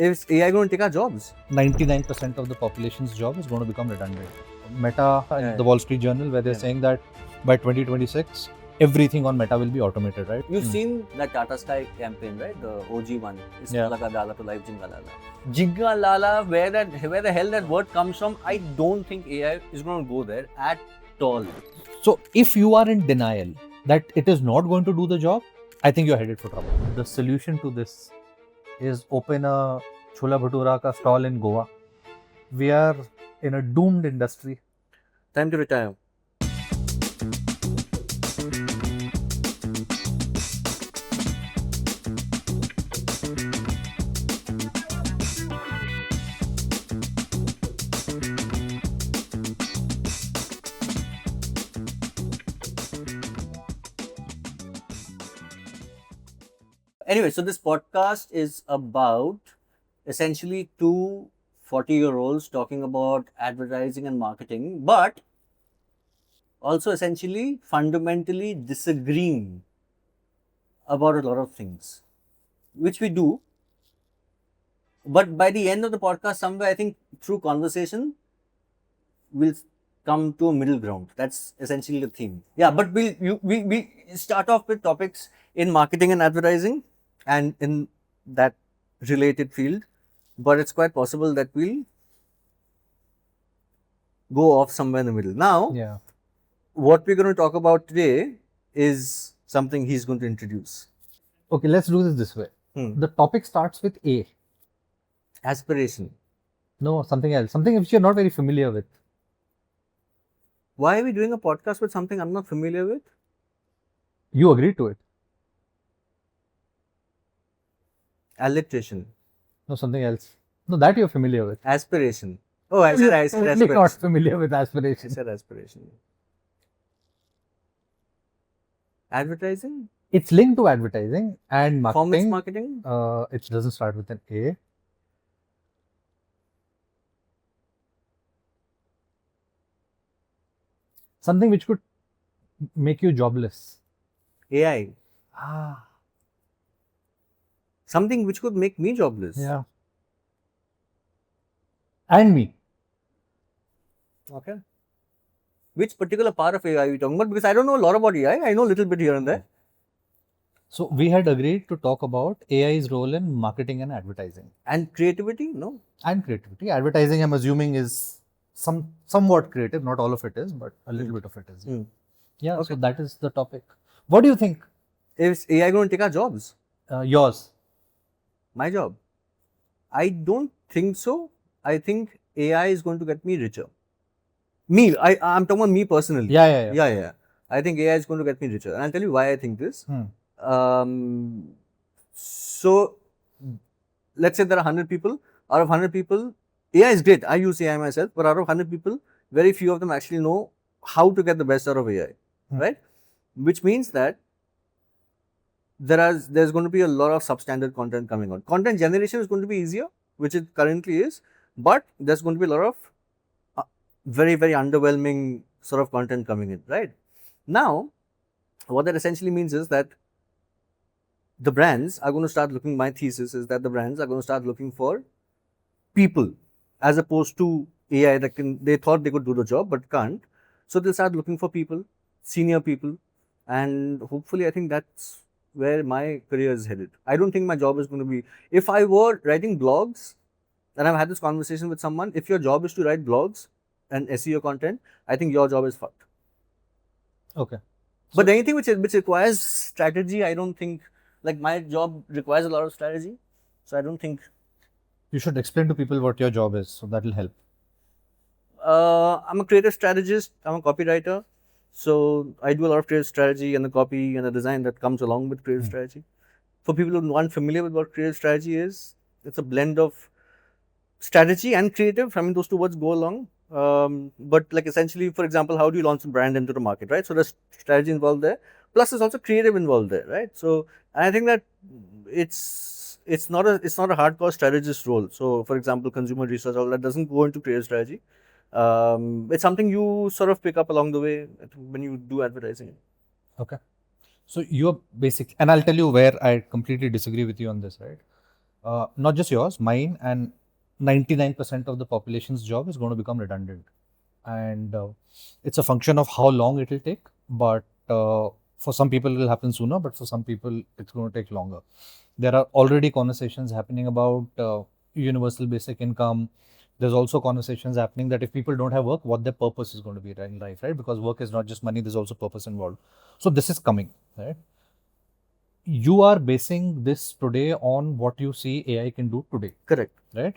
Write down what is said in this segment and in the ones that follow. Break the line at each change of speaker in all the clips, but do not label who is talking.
Is AI going to take our jobs?
99% of the population's job is going to become redundant. Meta and the Wall Street Journal, where they're saying that by 2026, everything on Meta will be automated, right?
You've seen that Tata Sky campaign, right? The OG one. Isma laga dala to life jinga lala. Jinga lala, where the hell that word comes from, I don't think AI is going to go there at all.
So if you are in denial that it is not going to do the job, I think you're headed for trouble. The solution to this is open a Chola Bhatura ka stall in Goa. We are in a doomed industry.
Time to retire. Anyway, so this podcast is about essentially two 40-year-olds talking about advertising and marketing, but also essentially fundamentally disagreeing about a lot of things, which we do. But by the end of the podcast, somewhere I think through conversation, we'll come to a middle ground. That's essentially the theme. Yeah, but we start off with topics in marketing and advertising and in that related field, but it's quite possible that we'll go off somewhere in the middle. Now, what we're going to talk about today is something he's going to introduce.
Okay, let's do this way. The topic starts with A.
Aspiration.
No, something else. Something which you're not very familiar with.
Why are we doing a podcast with something I'm not familiar with?
You agreed to it.
Alliteration.
No, something else. No, that you're familiar with.
Aspiration. Oh, I said aspiration.
Not familiar with aspiration.
I said aspiration. Advertising?
It's linked to advertising and marketing.
Performance marketing?
It doesn't start with an A. Something which could make you jobless.
AI. Something which could make me jobless.
Yeah. And me.
Okay. Which particular part of AI are you talking about? Because I don't know a lot about AI. I know a little bit here and there.
So we had agreed to talk about AI's role in marketing and advertising.
And creativity? No.
And creativity. Advertising, I'm assuming, is somewhat creative. Not all of it is, but a little bit of it is. Yeah, okay. So that is the topic. What do you think?
Is AI going to take our jobs?
Yours.
My job? I don't think so. I think AI is going to get me richer. Me, I'm talking about me personally.
Yeah.
I think AI is going to get me richer. And I'll tell you why I think this. So, let's say there are 100 people. Out of 100 people, AI is great. I use AI myself. But out of 100 people, very few of them actually know how to get the best out of AI. Right? Which means that there's going to be a lot of substandard content coming out. Content generation is going to be easier, which it currently is. But there's going to be a lot of very, very underwhelming sort of content coming in, right? Now, what that essentially means is that the brands are going to start looking, my thesis is that the brands are going to start looking for people as opposed to AI that they thought they could do the job but can't. So they'll start looking for people, senior people, and hopefully I think that's where my career is headed. I don't think my job is going to be, if I were writing blogs, and I've had this conversation with someone, if your job is to write blogs and SEO content, I think your job is fucked.
Okay.
But anything which requires strategy, I don't think, like my job requires a lot of strategy. So I don't think.
You should explain to people what your job is, so that will help.
I'm a creative strategist, I'm a copywriter. So I do a lot of creative strategy and the copy and the design that comes along with creative strategy. For people who aren't familiar with what creative strategy is, it's a blend of strategy and creative. I mean, those two words go along. But like essentially, for example, how do you launch a brand into the market, right? So there's strategy involved there. Plus, there's also creative involved there, right? So I think that it's not a hardcore strategist role. So, for example, consumer research, all that doesn't go into creative strategy. It's something you sort of pick up along the way when you do advertising.
Okay. So you're basic, and I'll tell you where I completely disagree with you on this, right? not just yours, mine, and 99% of the population's job is going to become redundant. And it's a function of how long it will take. But for some people, it will happen sooner, but for some people, it's going to take longer. There are already conversations happening about universal basic income. There's also conversations happening that if people don't have work, what their purpose is going to be in life, right? Because work is not just money, there's also purpose involved. So this is coming, right? You are basing this today on what you see AI can do today,
Correct.
right?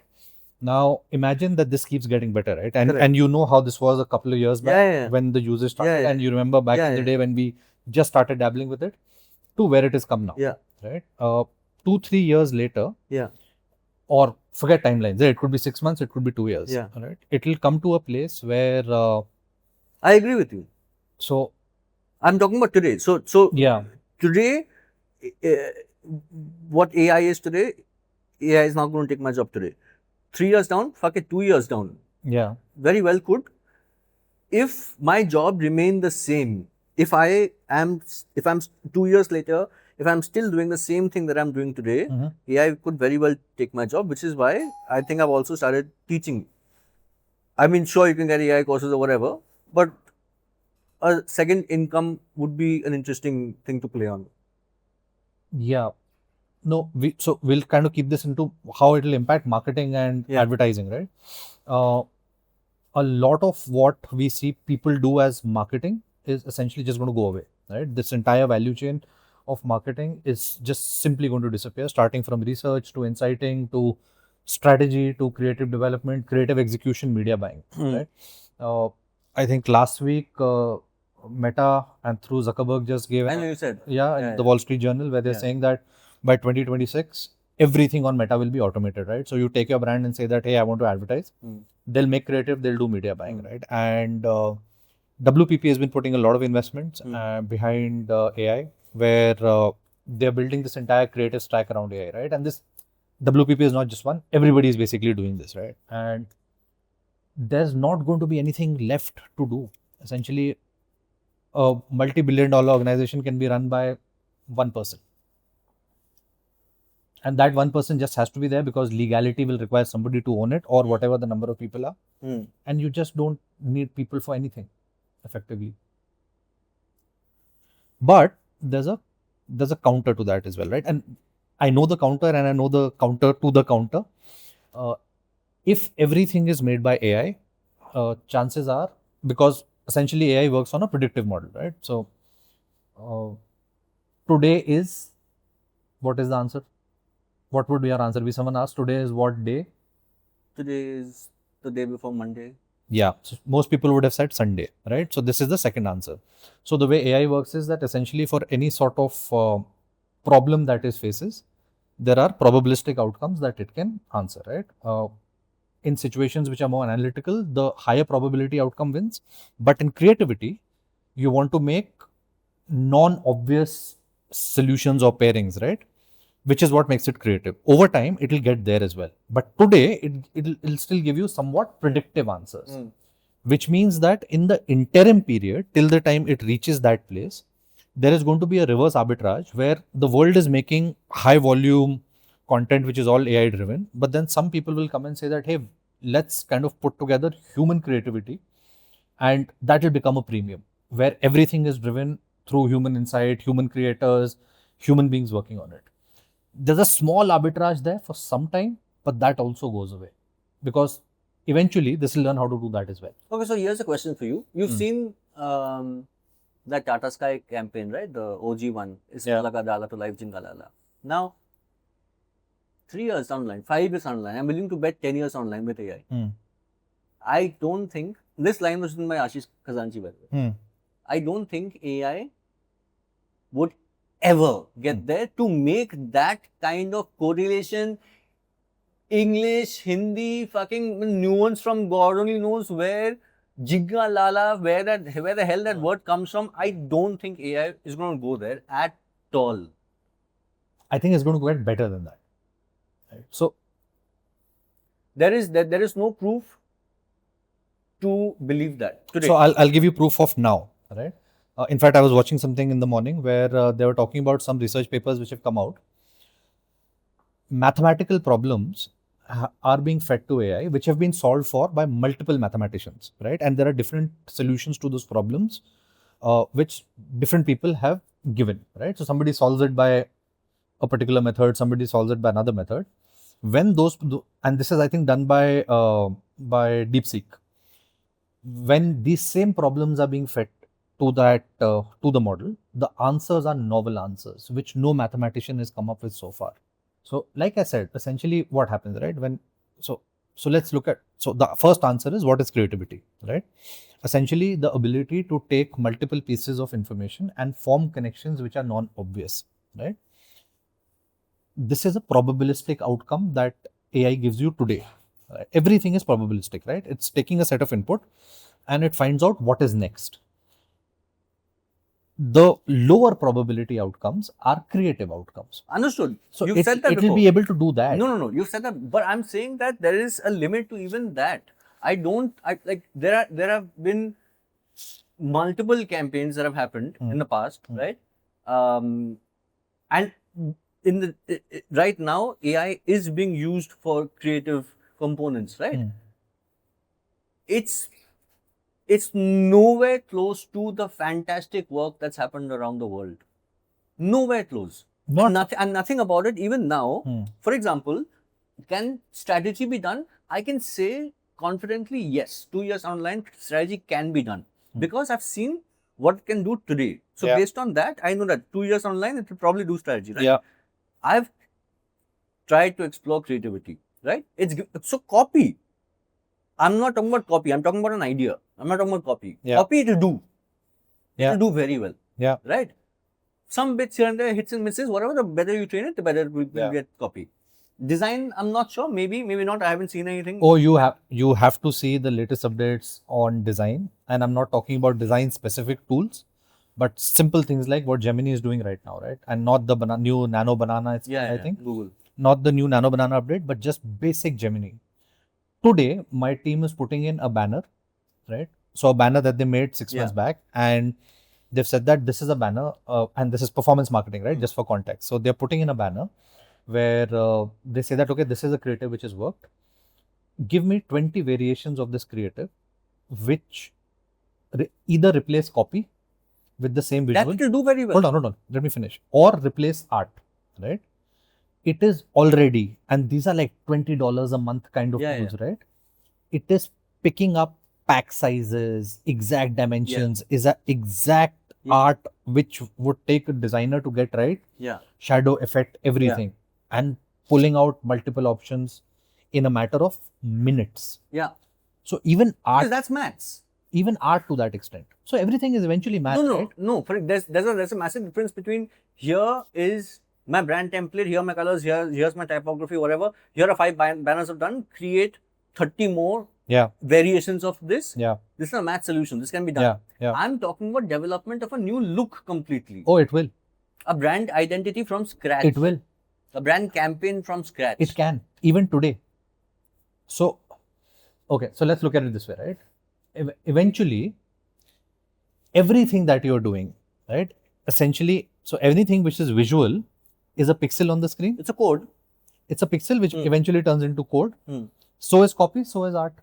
Now imagine that this keeps getting better, right? And
Correct.
and you know how this was a couple of years back
Yeah.
when the usage started,
Yeah.
and you remember back in the day when we just started dabbling with it to where it has come now,
Yeah.
right? 2-3 years later,
Yeah.
or forget timelines, it could be 6 months, it could be 2 years,
Yeah.
right? It will come to a place where
I agree with you.
so
I'm talking about today. So
yeah,
today, what AI is today, AI is not going to take my job today. 3 years down, fuck it, 2 years down.
yeah,
Very well could. If my job remain the same, if I'm 2 years later, if I'm still doing the same thing that I'm doing today, AI could very well take my job, which is why I think I've also started teaching. I mean, sure, you can get AI courses or whatever, but a second income would be an interesting thing to play on.
yeah. No, so we'll kind of keep this into how it will impact marketing and advertising, right? A lot of what we see people do as marketing is essentially just going to go away, right? This entire value chain of marketing is just simply going to disappear, starting from research to inciting to strategy to creative development, creative execution, media buying, right? I think last week Meta and through Zuckerberg just gave
I know you said.
the Wall Street Journal where they're saying that by 2026 everything on Meta will be automated, right? So you take your brand and say that, hey, I want to advertise. They'll make creative, they'll do media buying, right? And WPP has been putting a lot of investments behind AI, where they're building this entire creative stack around AI, right? And this WPP is not just one, everybody is basically doing this, right? And there's not going to be anything left to do. Essentially, a multi-billion-dollar organization can be run by one person. And that one person just has to be there because legality will require somebody to own it, or whatever the number of people are. And you just don't need people for anything, effectively. But there's a counter to that as well, right? And I know the counter, and I know the counter to the counter. If everything is made by AI, chances are, because essentially AI works on a predictive model, right? So today is, what is the answer? What would be your answer? If someone asked, today is what day? Today is the day before Monday. Yeah, so most people would have said Sunday, right? So this is the second answer. So the way AI works is that essentially for any sort of problem that it faces, there are probabilistic outcomes that it can answer, right? In situations which are more analytical, the higher probability outcome wins. But in creativity, you want to make non-obvious solutions or pairings, right? Which is what makes it creative. Over time, it will get there as well. But today, it'll still give you somewhat predictive answers, which means that in the interim period, till the time it reaches that place, there is going to be a reverse arbitrage where the world is making high volume content, which is all AI driven. But then some people will come and say that, hey, let's kind of put together human creativity, and that will become a premium where everything is driven through human insight, human creators, human beings working on it. There's a small arbitrage there for some time, but that also goes away because eventually this will learn how to do that as well. Okay, so here's a question for you. You've seen that Tata Sky campaign, right? The OG one. Iska laga dala to life jinga lala. Now, 3 years online, 5 years online, I'm willing to bet 10 years online with AI. I don't think, this line was written by Ashish Khazanchi, by the way. I don't think AI would ever get there to make that kind of correlation. English, Hindi, fucking nuance from God only knows where, jigga lala, where the hell that word comes from. I don't think AI is going to go there at all. I think it's going to get better than that. Right? So there is no proof to believe that today. So I'll give you proof of now, right? In fact, I was watching something in the morning where they were talking about some research papers which have come out. mathematical problems are being fed to AI, which have been solved for by multiple mathematicians, right? And there are different solutions to those problems, which different people have given, right? So somebody solves it by a particular method, somebody solves it by another method. When those, and this is I think done by DeepSeek. When these same problems are being fed to that to the model, the answers are novel answers, which no mathematician has come up with so far. So, like I said, essentially what happens, right? So let's look at, so the first answer is, what is creativity, right? Essentially the ability to take multiple pieces of information and form connections which are non-obvious, right? This is a probabilistic outcome that AI gives you today. Everything is probabilistic, right? It's taking a set of input and it finds out what is next. The lower probability outcomes are creative outcomes.
Understood.
So
You've said that
it will
before.
be able to do that.
No. You've said that, but I'm saying that there is a limit to even that. There have been multiple campaigns that have happened in the past, right? And in the right now, AI is being used for creative components, right? It's nowhere close to the fantastic work that's happened around the world. Nowhere close. Nothing about it even now. For example, can strategy be done? I can say confidently, yes. 2 years online, strategy can be done because I've seen what it can do today. So based on that, I know that 2 years online, it will probably do strategy, right? I've tried to explore creativity, right? So copy. I'm not talking about copy. I'm talking about an idea. I'm not talking about copy. Copy it will do. It will do very well. Right? Some bits here and there, hits and misses, whatever, the better you train it, the better it will get copy. Design, I'm not sure. Maybe not. I haven't seen anything.
Oh, you have to see the latest updates on design. And I'm not talking about design specific tools, but simple things like what Gemini is doing right now, right? And not the new Nano Banana, I think.
Google.
Not the new Nano Banana update, but just basic Gemini. Today, my team is putting in a banner, right? So a banner that they made 6 months back, and they've said that this is a banner, and this is performance marketing, right? Just for context. So they're putting in a banner where they say that, okay, this is a creative which has worked. Give me 20 variations of this creative, which either replace copy with the same visual.
That will do very well.
Hold on. Let me finish. Or replace art, right? It is already, and these are like $20 a month kind of tools, right? It is picking up pack sizes, exact dimensions, is an exact art which would take a designer to get right. Shadow effect, everything, and pulling out multiple options in a matter of minutes. So even art,
because that's maths.
Even art to that extent. So everything is eventually maths, right?
No. There's a massive difference between here is my brand template, here are my colors, here's my typography, whatever. Here are 5 banners I've done. Create 30 more variations of this. This is a math solution. This can be done. I'm talking about development of a new look completely.
Oh, it will.
A brand identity from scratch.
It will.
A brand campaign from scratch.
It can, even today. So, okay, so let's look at it this way, right? Eventually, everything that you're doing, right? Essentially, so everything which is visual is a pixel on the screen.
It's a code.
It's a pixel which eventually turns into code. So is copy, so is art,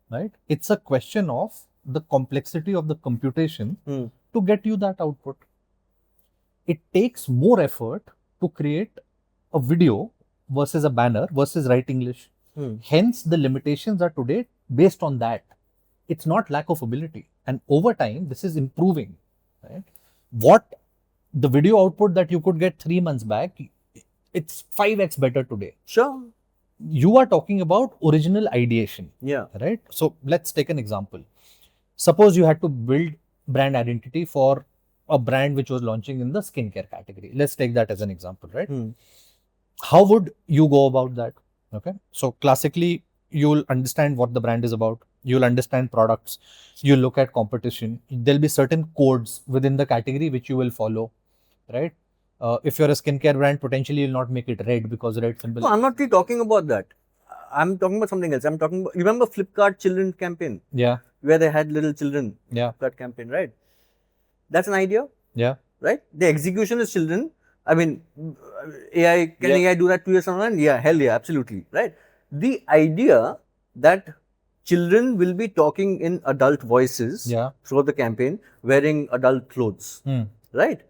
right? It's a question of the complexity of the computation to get you that output. It takes more effort to create a video versus a banner versus write English. Hence, the limitations are today based on that. It's not lack of ability. And over time, this is improving, right? What the video output that you could get 3 months back, it's 5x better today.
Sure.
You are talking about original ideation. Right? So let's take an example. Suppose you had to build brand identity for a brand which was launching in the skincare category. Let's take that as an example, right? How would you go about that? Okay. So classically, you'll understand what the brand is about. You'll understand products. You'll look at competition. There'll be certain codes within the category which you will follow, right? If you're a skincare brand, potentially you'll not make it red because red symbol.
No, I'm not really talking about that. I'm talking about something else. I'm talking about, remember Flipkart children campaign? Where they had little children. That campaign, right? That's an idea. Right? The execution is children. I mean, AI, can AI do that 2 years from now? Yeah, hell yeah, absolutely, right? The idea that children will be talking in adult voices throughout the campaign, wearing adult clothes, right?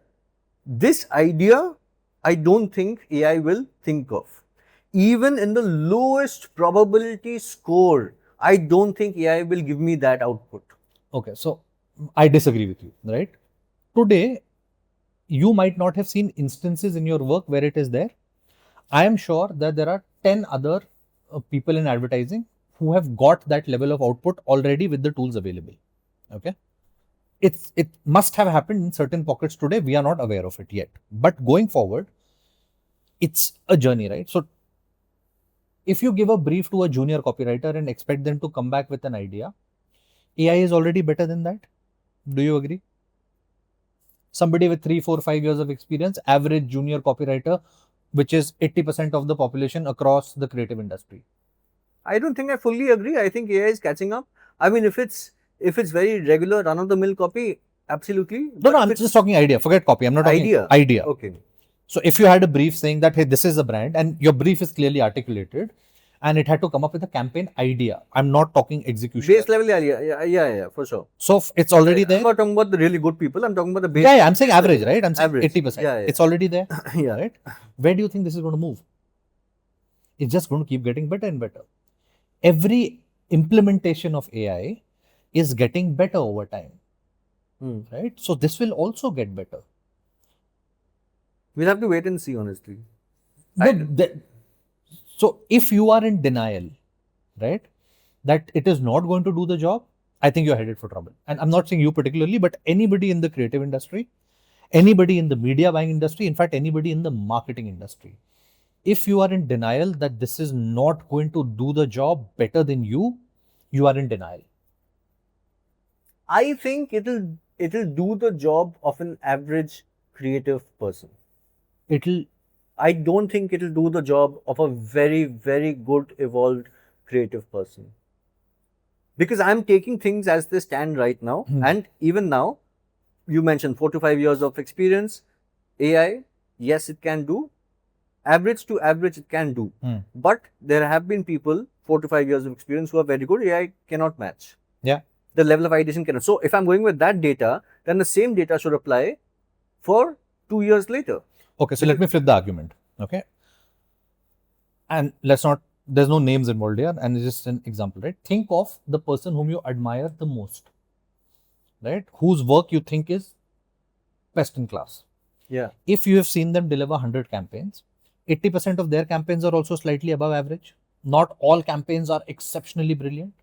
This idea, I don't think AI will think of. Even in the lowest probability score, I don't think AI will give me that output.
Okay, so I disagree with you, right? Today, you might not have seen instances in your work where it is there. I am sure that there are 10 other people in advertising who have got that level of output already with the tools available. Okay. It must have happened in certain pockets today. We are not aware of it yet. But going forward, it's a journey, right? So if you give a brief to a junior copywriter and expect them to come back with an idea, AI is already better than that. Do you agree? Somebody with 3, 4, 5 years of experience, average junior copywriter, which is 80% of the population across the creative industry.
I don't think I fully agree. I think AI is catching up. I mean, if it's very regular, run of the mill copy, absolutely.
No, I'm just talking idea. Forget copy. I'm not talking idea.
Okay.
So if you had a brief saying that, hey, this is a brand, and your brief is clearly articulated, and it had to come up with a campaign idea. I'm not talking execution.
Base level idea. Yeah, for sure.
So it's already there.
I'm not talking about the really good people. I'm talking about the base.
Yeah, I'm saying average, right? I'm saying average. 80%.
Yeah.
It's already there.
Yeah.
Right? Where do you think this is going to move? It's just going to keep getting better and better. Every implementation of AI is getting better over time. Right? So this will also get better.
We'll have to wait and see, honestly.
So if you are in denial, right, that it is not going to do the job, I think you're headed for trouble. And I'm not saying you particularly, but anybody in the creative industry, anybody in the media buying industry, in fact, anybody in the marketing industry. If you are in denial that this is not going to do the job better than you are in denial.
I think it'll do the job of an average creative person. I don't think it'll do the job of a very, very good evolved creative person. Because I'm taking things as they stand right now. And even now, you mentioned 4 to 5 years of experience. AI, yes, it can do. Average to average, it can do. But there have been people, 4 to 5 years of experience, who are very good. AI cannot match.
Yeah.
The level of ideation cannot. So if I'm going with that data, then the same data should apply for 2 years later.
Okay, so let me flip the argument. Okay. And there's no names involved here, and it's just an example, right? Think of the person whom you admire the most, right? Whose work you think is best in class.
Yeah.
If you have seen them deliver 100 campaigns, 80% of their campaigns are also slightly above average. Not all campaigns are exceptionally brilliant.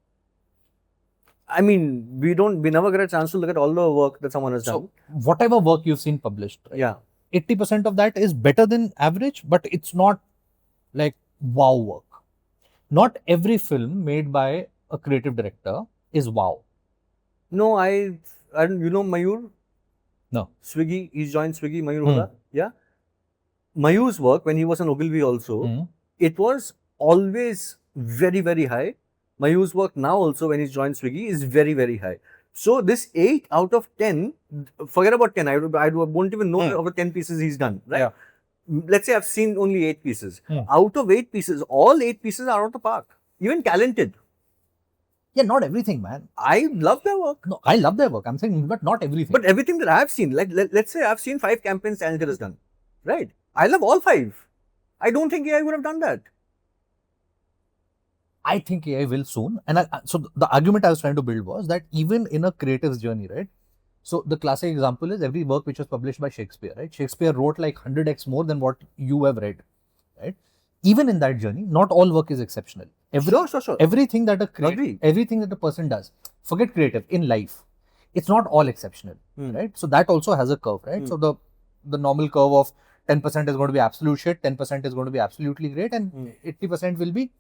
I mean, we never get a chance to look at all the work that someone has done.
So whatever work you've seen published, right?
Yeah.
80% of that is better than average, but it's not like wow work. Not every film made by a creative director is wow.
No, I you know Mayur?
No.
Swiggy, he's joined Swiggy, Mayur. Yeah. Mayur's work, when he was in Ogilvy also, it was always very, very high. Mayur's work now also, when he's joined Swiggy, is very, very high. So this 8 out of 10, forget about 10, I won't even know of the 10 pieces he's done, right?
Yeah.
Let's say I've seen only 8 pieces. Out of 8 pieces, all 8 pieces are out of the park. Even talented.
Yeah, not everything, man.
I love their work.
No, I love their work. I'm saying, but not everything.
But everything that I've seen, like let's say I've seen 5 campaigns Talented has done, right? I love all 5. I don't think AI would have done that.
I think AI will soon. And so the argument I was trying to build was that even in a creative's journey, right? So the classic example is every work which was published by Shakespeare, right? Shakespeare wrote like 100x more than what you have read, right? Even in that journey, not all work is exceptional.
Sure.
Everything that a person does, forget creative, in life, it's not all exceptional, right? So that also has a curve, right? So the normal curve of 10% is going to be absolute shit, 10% is going to be absolutely great, and 80% will be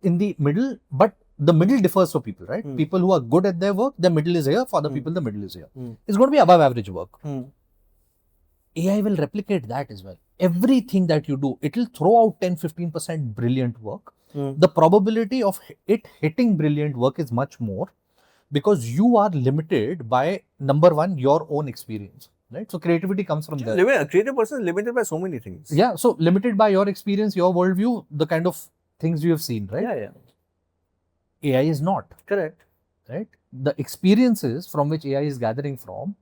in the middle, but the middle differs for people, right? People who are good at their work, the middle is here. For other people, the middle is here. It's going to be above average work. AI will replicate that as well. Everything that you do, it will throw out 10-15% brilliant work. The probability of it hitting brilliant work is much more because you are limited by, number one, your own experience. right? So creativity comes from there.
A creative person is limited by so many things.
Yeah, so limited by your experience, your worldview, the kind of things you have seen, right?
Yeah.
AI is not,
Correct.
right? The experiences from which AI is gathering from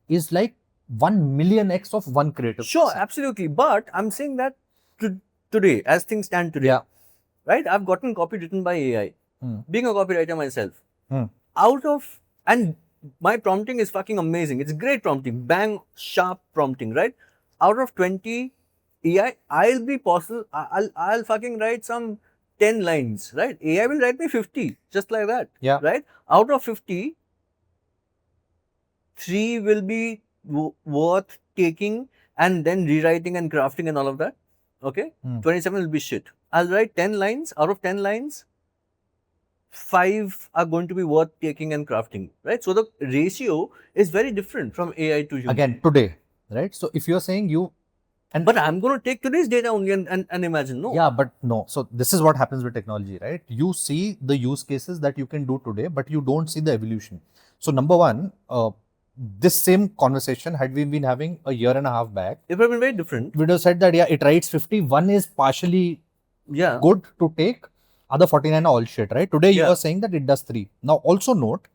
is like 1,000,000x of one creative
Sure,
person.
absolutely. But I'm saying that today, as things stand today,
Yeah.
right? I've gotten copy written by AI. Being a copywriter myself,
Hmm.
and my prompting is fucking amazing. It's great prompting, bang, sharp prompting, right? Out of 20 AI, I'll be possible. I'll fucking write some 10 lines, right? AI will write me 50, just like that.
Yeah.
Right? Out of 50, 3 will be worth taking and then rewriting and crafting and all of that. Okay? 27 will be shit. I'll write 10 lines. Out of 10 lines, 5 are going to be worth taking and crafting, right? So the ratio is very different from AI to human.
Again, today, right? So if you're saying
but I'm going to take today's data only and imagine, no.
Yeah, but no. So this is what happens with technology, right? You see the use cases that you can do today, but you don't see the evolution. So number one, this same conversation had we been having a year and a half back,
it would have been very different.
We would have said that, yeah, it writes 50, one is partially good to take, other 49 are all shit, right? Today you are saying that it does 3. Now also note,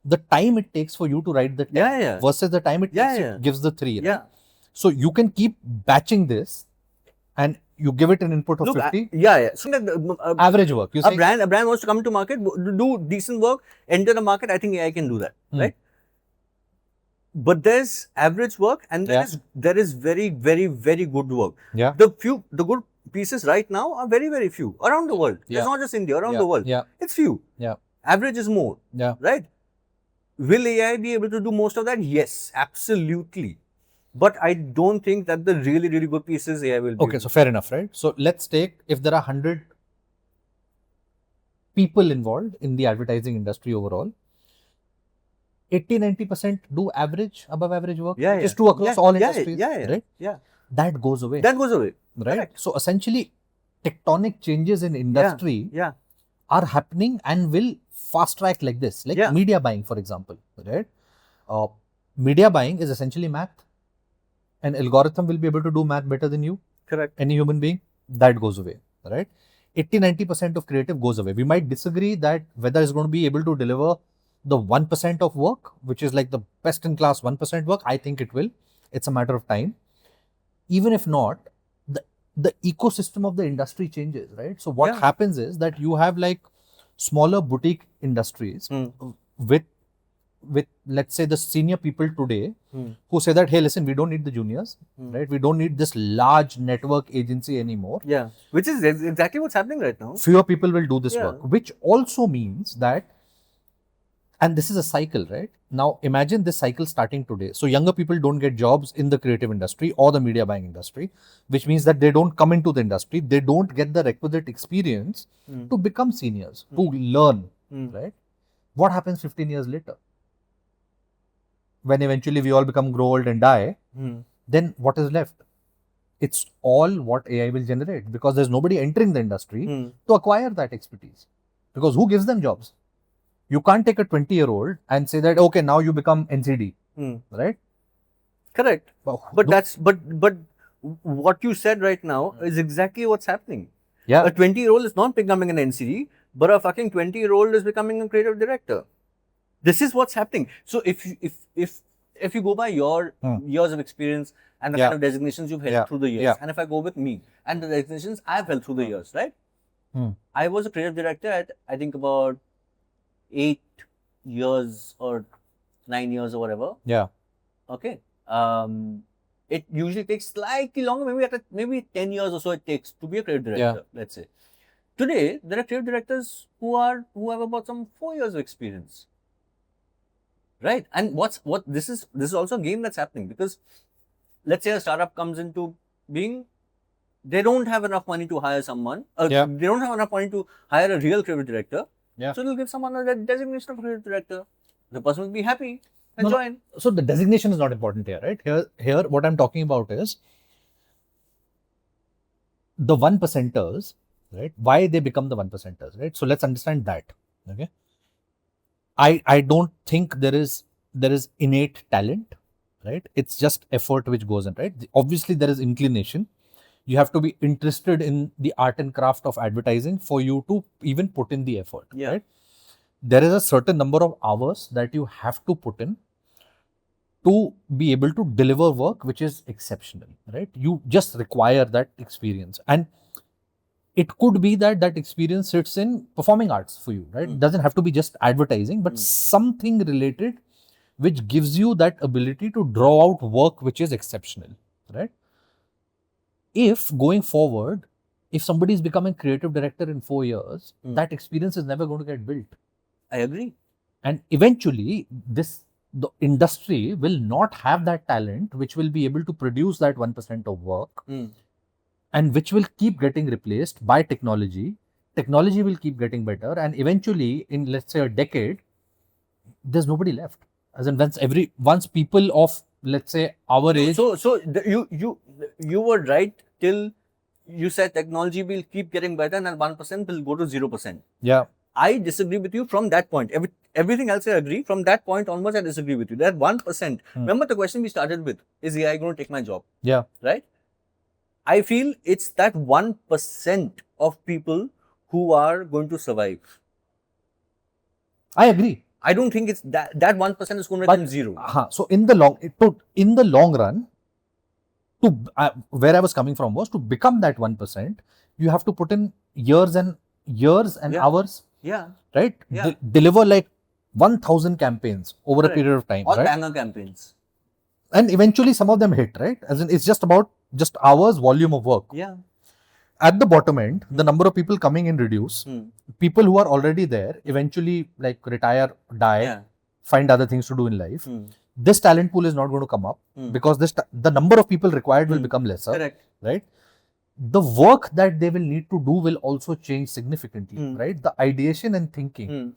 the time it takes for you to write the 10 versus the time it takes it gives the 3. Right?
Yeah.
So you can keep batching this and you give it an input of 50.
So
average work.
A brand wants to come to market, do decent work, enter the market. I think AI can do that, right? But there's average work and there is very, very, very good work.
Yeah.
The good pieces right now are very, very few around the world. It's not just India, around the world.
Yeah.
It's few.
Yeah.
Average is more.
Yeah.
Right? Will AI be able to do most of that? Yes, absolutely. But I don't think that the really, really good pieces AI will do.
Okay, so fair enough, right? So let's take, if there are 100 people involved in the advertising industry overall, 80-90% do average, above average work. Just true across all industries. Right?
Yeah.
That goes away.
Right?
Correct. So essentially, tectonic changes in industry are happening and will fast track like this. Like media buying, for example. Right? Media buying is essentially math. An algorithm will be able to do math better than you.
Correct.
Any human being. That goes away. Right? 80-90% of creative goes away. We might disagree that whether it's going to be able to deliver the 1% of work, which is like the best in class 1% work. I think it will. It's a matter of time. Even if not, the ecosystem of the industry changes, right? So what happens is that you have like smaller boutique industries with let's say the senior people today who say that, hey, listen, we don't need the juniors, right? We don't need this large network agency anymore.
Yeah, which is exactly what's happening right now.
Fewer people will do this work, which also means that, and this is a cycle, right? Now imagine this cycle starting today. So younger people don't get jobs in the creative industry or the media buying industry, which means that they don't come into the industry. They don't get the requisite experience to become seniors, to learn, right? What happens 15 years later? When eventually we all become grow old and die, then what is left? It's all what AI will generate, because there's nobody entering the industry to acquire that expertise. Because who gives them jobs? You can't take a 20-year-old and say that, okay, now you become NCD, right?
Correct. But what you said right now is exactly what's happening.
Yeah.
A 20-year-old is not becoming an NCD, but a fucking 20-year-old is becoming a creative director. This is what's happening. So if you go by your years of experience and the kind of designations you've held through the years, and if I go with me and the designations I've held through the years, right? I was a creative director at, I think, about 8 years or 9 years or whatever.
Yeah.
Okay. It usually takes slightly longer, maybe 10 years or so it takes to be a creative director, let's say. Today, there are creative directors who have about some 4 years of experience. Right? And this is also a game that's happening, because let's say a startup comes into being, they don't have enough money to hire someone. They don't have enough money to hire a real creative director. So they'll give someone a designation of creative director. The person will be happy and join.
So the designation is not important here, right? Here, what I'm talking about is the 1%ers, right? Why they become the 1%ers, right? So let's understand that. Okay. I don't think there is innate talent. right? It's just effort which goes in, right? Obviously, there is inclination. You have to be interested in the art and craft of advertising for you to even put in the effort,
Yeah.
right? There is a certain number of hours that you have to put in to be able to deliver work which is exceptional, right? You just require that experience. And it could be that that experience sits in performing arts for you, right? It doesn't have to be just advertising, but something related which gives you that ability to draw out work which is exceptional, right? If going forward, if somebody is becoming creative director in 4 years, that experience is never going to get built.
I agree.
And eventually, the industry will not have that talent which will be able to produce that 1% of work, and which will keep getting replaced by technology. Technology will keep getting better, and eventually, in let's say a decade, there's nobody left. As in, once people of let's say our age.
You were right till you said technology will keep getting better and then 1% will go to 0%.
Yeah.
I disagree with you from that point. Everything else I agree. From that point onwards, I disagree with you. That 1%. Remember the question we started with: is AI going to take my job?
Yeah.
Right? I feel it's that 1% of people who are going to survive.
I agree.
I don't think it's that 1% is going to become zero.
So in the long run, where I was coming from was to become that 1%, you have to put in years and hours.
Yeah.
Right?
Yeah.
Deliver like 1,000 campaigns over a period of time.
All
right?
banger campaigns.
And eventually some of them hit, right? As in, it's just about hours, volume of work.
Yeah.
At the bottom end, the number of people coming in reduce. People who are already there eventually like retire, die, find other things to do in life. This talent pool is not going to come up because the number of people required will become lesser.
Correct.
Right? The work that they will need to do will also change significantly, right? The ideation and thinking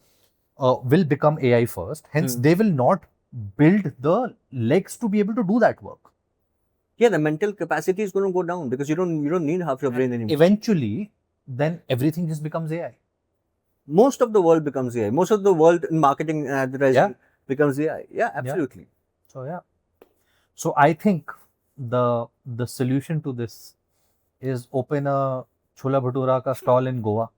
will become AI first. Hence, they will not build the legs to be able to do that work.
Yeah, the mental capacity is going to go down because you don't need half your brain anymore.
Eventually, then everything just becomes AI.
Most of the world becomes AI. Most of the world in marketing and advertising becomes AI. Yeah, absolutely.
Yeah. So I think the solution to this is open a chola bhatura ka stall in Goa.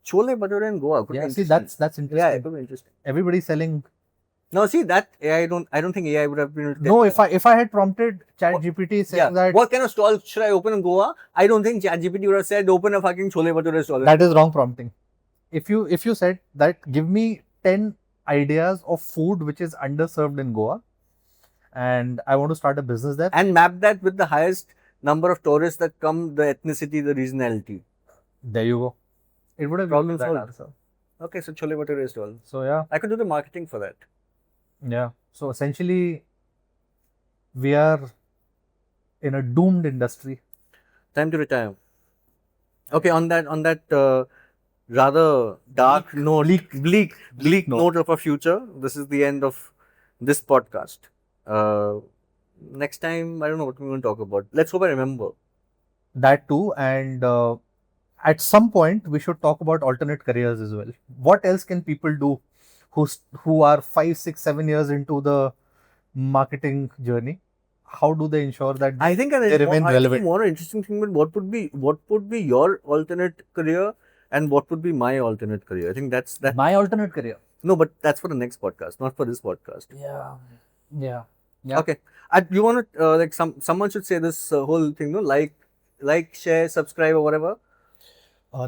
Chole bhature in Goa.
Yeah, see, that's interesting.
Yeah, it could be interesting.
Everybody's selling.
No, see that AI. I don't think AI would have been.
No, if I had prompted ChatGPT saying that.
What kind of stall should I open in Goa? I don't think ChatGPT would have said open a fucking chole bhature stall.
That is wrong prompting. If you said that, give me 10 ideas of food which is underserved in Goa, and I want to start a business there,
and map that with the highest number of tourists that come, the ethnicity, the regionality.
There you go. It would have
problem
that
solved.
Answer.
Okay, so chole bhature stall.
So yeah,
I could do the marketing for that.
Yeah. So essentially, we are in a doomed industry.
Time to retire. Okay, on that rather dark note, bleak note of our future, this is the end of this podcast. Next time, I don't know what we're going to talk about. Let's hope I remember.
That too, and at some point, we should talk about alternate careers as well. What else can people do who are 5, 6, 7 years into the marketing journey? How do they ensure that
they remain relevant? I think more interesting thing, but what would be your alternate career and what would be my alternate career? I think that's
my alternate career.
No, but that's for the next podcast, not for this podcast.
Yeah.
Okay. You want to like someone should say this whole thing, no? Like, share, subscribe, or whatever.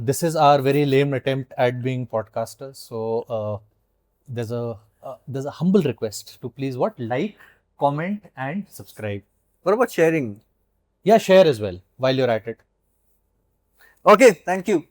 This is our very lame attempt at being podcasters. So there's a humble request to please like, comment, and subscribe.
What about sharing?
Yeah, share as well while you're at it.
Okay, thank you.